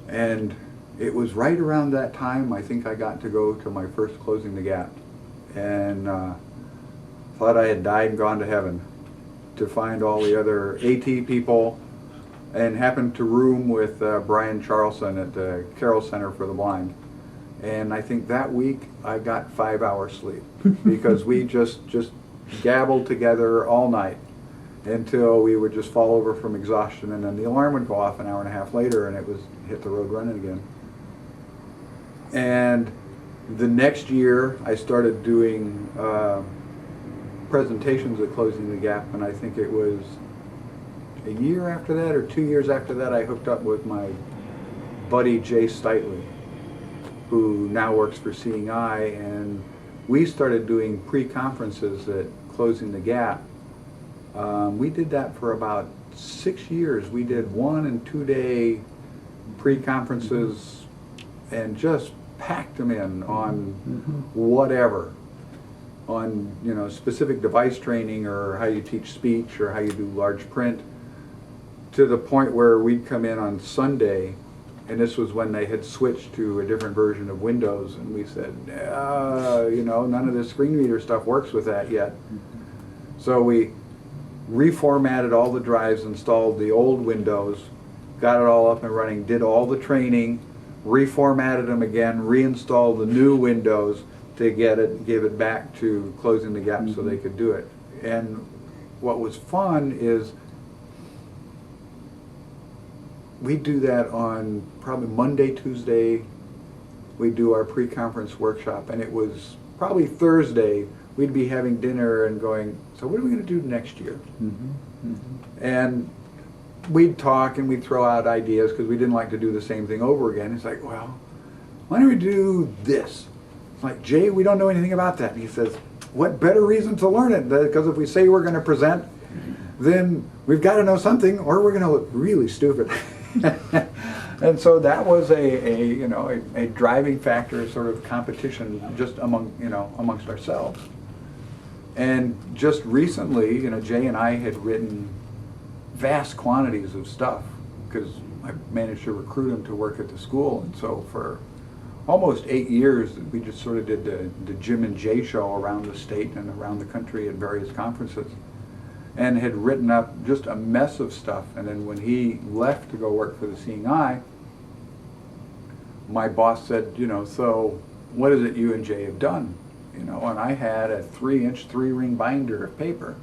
And it was right around that time, I think I got to go to my first Closing the Gap. And thought I had died and gone to heaven to find all the other AT people, and happened to room with Brian Charlson at the Carroll Center for the Blind. And I think that week I got 5 hours sleep because we just gabbled together all night until we would just fall over from exhaustion, and then the alarm would go off an hour and a half later and it was hit the road running again. And the next year I started doing presentations at Closing the Gap, and I think it was a year after that or 2 years after that I hooked up with my buddy Jay Steitley, who now works for Seeing Eye, and we started doing pre-conferences at Closing the Gap. We did that for about 6 years. We did 1 and 2 day pre-conferences and just packed them in on whatever, on specific device training or how you teach speech or how you do large print, to the point where we'd come in on Sunday, and this was when they had switched to a different version of Windows, and we said, none of this screen reader stuff works with that yet. So we reformatted all the drives, installed the old Windows, got it all up and running, did all the training, reformatted them again, reinstalled the new Windows to give it back to Closing the Gap so they could do it. And what was fun is we do that on probably Monday, Tuesday, we do our pre-conference workshop, and it was probably Thursday we'd be having dinner and going, so what are we going to do next year? And we'd talk and we'd throw out ideas because we didn't like to do the same thing over again. It's like, well, why don't we do this? It's like, Jay, we don't know anything about that. And he says, what better reason to learn it? Because if we say we're going to present, then we've got to know something or we're going to look really stupid. And so that was a driving factor, sort of competition just amongst ourselves. And just recently, Jay and I had written vast quantities of stuff because I managed to recruit him to work at the school. And so for almost 8 years, we just sort of did the Jim and Jay show around the state and around the country at various conferences, and had written up just a mess of stuff. And then when he left to go work for the Seeing Eye, my boss said, so what is it you and Jay have done? And I had a 3-inch 3-ring binder of paper.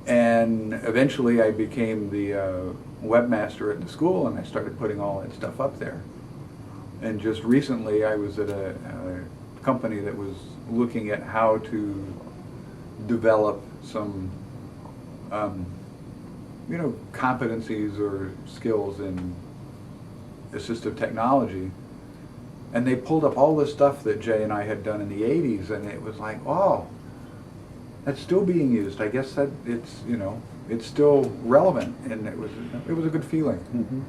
And eventually I became the webmaster at the school, and I started putting all that stuff up there. And just recently I was at a company that was looking at how to develop some competencies or skills in assistive technology, and they pulled up all the stuff that Jay and I had done in the 80s, and it was like, oh, that's still being used. I guess that it's still relevant, and it was a good feeling.